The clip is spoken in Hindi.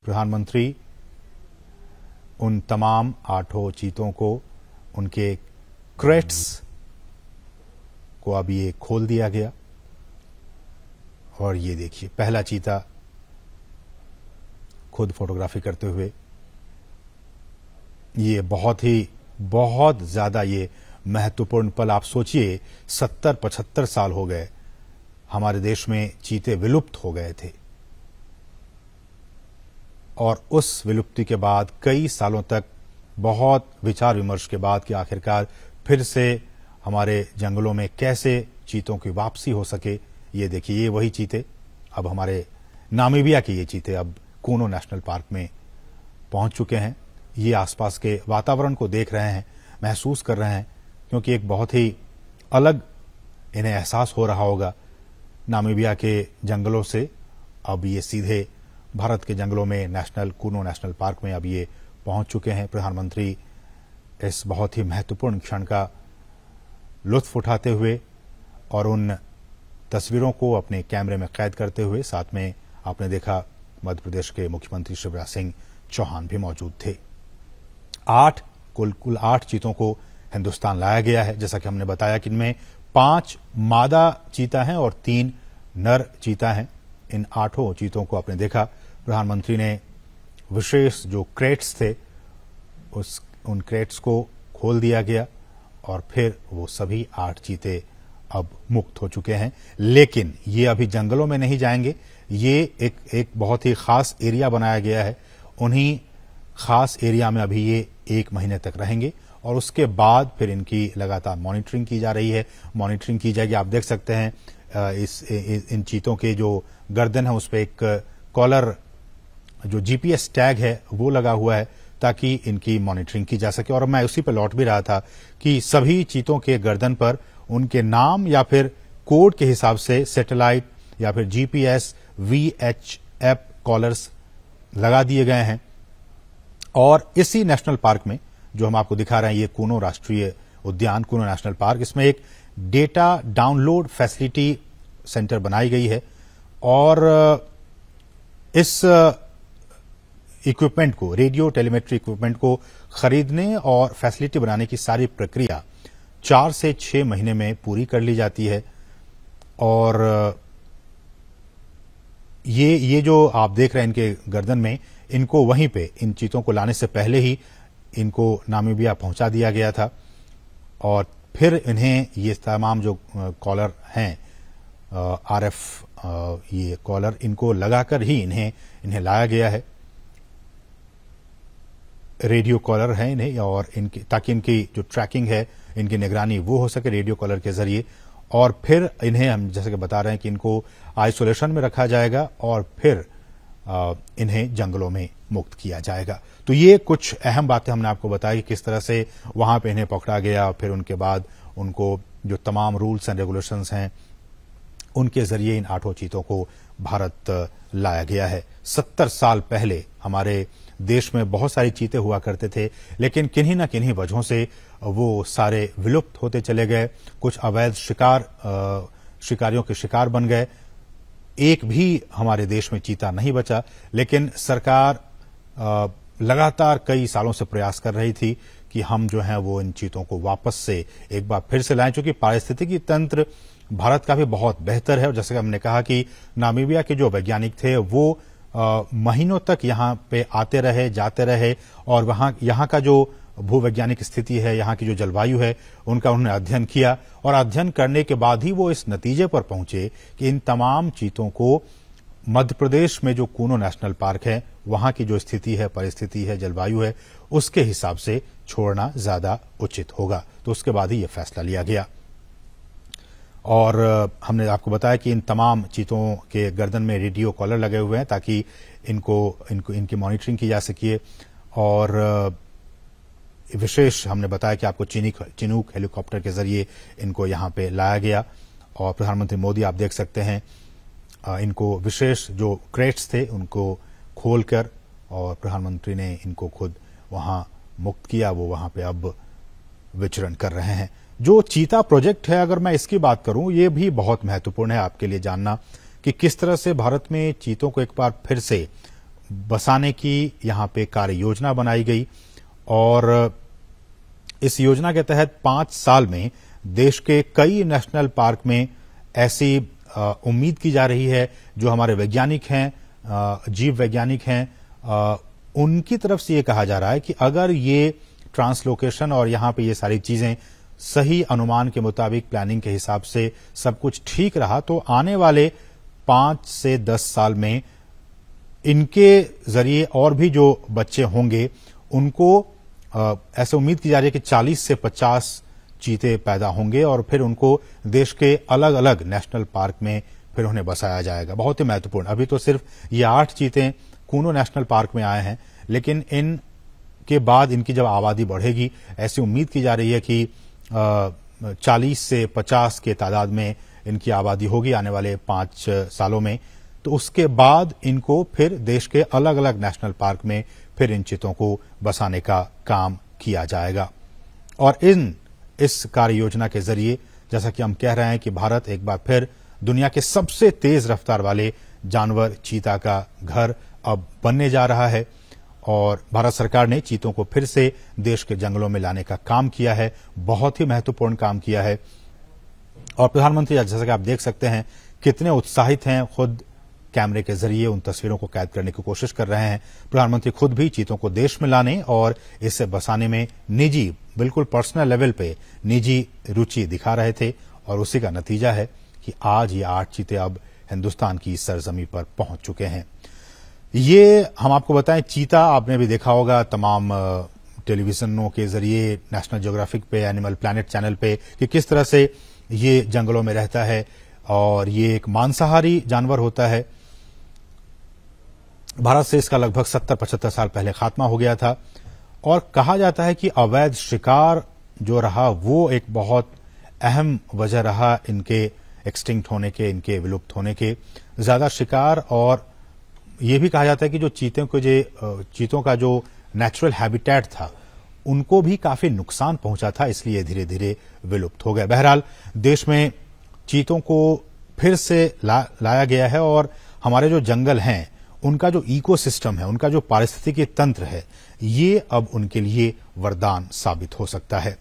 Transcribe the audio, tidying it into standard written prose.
प्रधानमंत्री उन तमाम 8 चीतों को, उनके क्रेट्स को अब ये खोल दिया गया। और ये देखिए, पहला चीता खुद फोटोग्राफी करते हुए। ये बहुत ज्यादा ये महत्वपूर्ण पल। आप सोचिए, 70-75 साल हो गए हमारे देश में चीते विलुप्त हो गए थे, और उस विलुप्ति के बाद कई सालों तक बहुत विचार विमर्श के बाद कि आखिरकार फिर से हमारे जंगलों में कैसे चीतों की वापसी हो सके। ये देखिए, ये वही चीते, अब हमारे नामीबिया के ये चीते अब कूनो नेशनल पार्क में पहुंच चुके हैं। ये आसपास के वातावरण को देख रहे हैं, महसूस कर रहे हैं, क्योंकि एक बहुत ही अलग इन्हें एहसास हो रहा होगा नामीबिया के जंगलों से। अब ये सीधे भारत के जंगलों में कूनो नेशनल पार्क में अब ये पहुंच चुके हैं। प्रधानमंत्री इस बहुत ही महत्वपूर्ण क्षण का लुत्फ उठाते हुए और उन तस्वीरों को अपने कैमरे में कैद करते हुए, साथ में आपने देखा मध्य प्रदेश के मुख्यमंत्री शिवराज सिंह चौहान भी मौजूद थे। कुल 8 चीतों को हिंदुस्तान लाया गया है। जैसा कि हमने बताया कि इनमें 5 मादा चीता हैं और 3 नर चीता हैं। इन 8 चीतों को आपने देखा, प्रधानमंत्री ने विशेष जो क्रेट्स थे उन क्रेट्स को खोल दिया गया, और फिर वो सभी 8 चीते अब मुक्त हो चुके हैं। लेकिन ये अभी जंगलों में नहीं जाएंगे, ये एक बहुत ही खास एरिया बनाया गया है। उन्हीं खास एरिया में अभी ये 1 महीने तक रहेंगे, और उसके बाद फिर इनकी लगातार मॉनिटरिंग की जा रही है। मॉनिटरिंग की जाएगी। आप देख सकते हैं इन चीतों के जो गर्दन है उस पर एक कॉलर, जो जीपीएस टैग है वो लगा हुआ है, ताकि इनकी मॉनिटरिंग की जा सके। और मैं उसी पर लौट भी रहा था कि सभी चीतों के गर्दन पर उनके नाम या फिर कोड के हिसाब से सैटेलाइट या फिर जीपीएस VHF कॉलर्स लगा दिए गए हैं। और इसी नेशनल पार्क में जो हम आपको दिखा रहे हैं, ये कूनो राष्ट्रीय उद्यान, कूनो नेशनल पार्क, इसमें एक डेटा डाउनलोड फैसिलिटी सेंटर बनाई गई है। और इस इक्विपमेंट को, रेडियो टेलीमेट्री इक्विपमेंट को खरीदने और फैसिलिटी बनाने की सारी प्रक्रिया 4 से 6 महीने में पूरी कर ली जाती है। और ये जो आप देख रहे हैं इनके गर्दन में, इनको वहीं पे, इन चीतों को लाने से पहले ही इनको नामीबिया पहुंचा दिया गया था, और फिर इन्हें ये तमाम जो कॉलर हैं RF ये कॉलर, इनको लगाकर ही इन्हें लाया गया है। रेडियो कॉलर है इन्हें, और ताकि इनकी जो ट्रैकिंग है, इनकी निगरानी वो हो सके रेडियो कॉलर के जरिए। और फिर इन्हें हम जैसे कि बता रहे हैं कि इनको आइसोलेशन में रखा जाएगा, और फिर इन्हें जंगलों में मुक्त किया जाएगा। तो ये कुछ अहम बातें हमने आपको बताई, किस तरह से वहां पे इन्हें पकड़ा गया, फिर उनके बाद उनको जो तमाम रूल्स एंड रेगुलेशंस हैं उनके जरिए इन 8 चीतों को भारत लाया गया है। 70 साल पहले हमारे देश में बहुत सारी चीते हुआ करते थे, लेकिन किन्हीं न किन्हीं वजहों से वो सारे विलुप्त होते चले गए। कुछ अवैध शिकारियों के शिकार बन गए। एक भी हमारे देश में चीता नहीं बचा। लेकिन सरकार लगातार कई सालों से प्रयास कर रही थी कि हम जो है वो इन चीतों को वापस से एक बार फिर से लाएं, क्योंकि पारिस्थितिकी तंत्र भारत का भी बहुत बेहतर है। और जैसे कि हमने कहा कि नामीबिया के जो वैज्ञानिक थे वो महीनों तक यहाँ पे आते रहे, जाते रहे, और यहाँ का जो भूवैज्ञानिक स्थिति है, यहाँ की जो जलवायु है, उनका उन्होंने अध्ययन किया। और अध्ययन करने के बाद ही वो इस नतीजे पर पहुंचे कि इन तमाम चीतों को मध्य प्रदेश में जो कूनो नेशनल पार्क है, वहां की जो स्थिति है, परिस्थिति है, जलवायु है, उसके हिसाब से छोड़ना ज्यादा उचित होगा। तो उसके बाद ही यह फैसला लिया गया। और हमने आपको बताया कि इन तमाम चीतों के गर्दन में रेडियो कॉलर लगे हुए हैं, ताकि इनकी मॉनिटरिंग की जा सके। और विशेष हमने बताया कि आपको चिनूक हेलीकॉप्टर के जरिए इनको यहाँ पे लाया गया। और प्रधानमंत्री मोदी, आप देख सकते हैं, इनको विशेष जो क्रेट्स थे उनको खोलकर, और प्रधानमंत्री ने इनको खुद वहां मुक्त किया। वो वहां पे अब विचरण कर रहे हैं। जो चीता प्रोजेक्ट है, अगर मैं इसकी बात करूं, ये भी बहुत महत्वपूर्ण है आपके लिए जानना कि किस तरह से भारत में चीतों को एक बार फिर से बसाने की यहाँ पे कार्य योजना बनाई गई और इस योजना के तहत 5 साल में देश के कई नेशनल पार्क में ऐसी उम्मीद की जा रही है, जो हमारे वैज्ञानिक हैं, जीव वैज्ञानिक हैं, उनकी तरफ से ये कहा जा रहा है कि अगर ये ट्रांसलोकेशन और यहाँ पे ये सारी चीजें सही अनुमान के मुताबिक प्लानिंग के हिसाब से सब कुछ ठीक रहा तो आने वाले 5 से 10 साल में इनके जरिए और भी जो बच्चे होंगे उनको ऐसे उम्मीद की जा रही है कि 40 से 50 चीते पैदा होंगे और फिर उनको देश के अलग अलग नेशनल पार्क में फिर उन्हें बसाया जाएगा। बहुत ही महत्वपूर्ण, अभी तो सिर्फ ये 8 चीते कूनो नेशनल पार्क में आए हैं, लेकिन इन के बाद इनकी जब आबादी बढ़ेगी, ऐसी उम्मीद की जा रही है कि 40 से 50 के तादाद में इनकी आबादी होगी आने वाले 5 सालों में, तो उसके बाद इनको फिर देश के अलग अलग नेशनल पार्क में फिर इन चीतों को बसाने का काम किया जाएगा। और इस कार्य योजना के जरिए जैसा कि हम कह रहे हैं कि भारत एक बार फिर दुनिया के सबसे तेज रफ्तार वाले जानवर चीता का घर अब बनने जा रहा है और भारत सरकार ने चीतों को फिर से देश के जंगलों में लाने का काम किया है, बहुत ही महत्वपूर्ण काम किया है। और प्रधानमंत्री जैसा कि आप देख सकते हैं कितने उत्साहित हैं, खुद कैमरे के जरिए उन तस्वीरों को कैद करने की कोशिश कर रहे हैं। प्रधानमंत्री खुद भी चीतों को देश में लाने और इसे बसाने में निजी, बिल्कुल पर्सनल लेवल पे निजी रुचि दिखा रहे थे और उसी का नतीजा है कि आज ये 8 चीते अब हिंदुस्तान की सरजमी पर पहुंच चुके हैं। ये हम आपको बताएं, चीता आपने भी देखा होगा तमाम टेलीविजनों के जरिए, नेशनल ज्योग्राफिक पे, एनिमल प्लैनेट चैनल पे, कि किस तरह से ये जंगलों में रहता है और ये एक मांसाहारी जानवर होता है। भारत से इसका लगभग 70-75 साल पहले खात्मा हो गया था और कहा जाता है कि अवैध शिकार जो रहा वो एक बहुत अहम वजह रहा इनके एक्सटिंक्ट होने के, इनके विलुप्त होने के। ज्यादा शिकार और ये भी कहा जाता है कि जो चीतों का जो नेचुरल हैबिटेट था उनको भी काफी नुकसान पहुंचा था, इसलिए धीरे धीरे विलुप्त हो गए। बहरहाल देश में चीतों को फिर से लाया गया है और हमारे जो जंगल हैं उनका जो इकोसिस्टम है, उनका जो पारिस्थितिकी तंत्र है, ये अब उनके लिए वरदान साबित हो सकता है।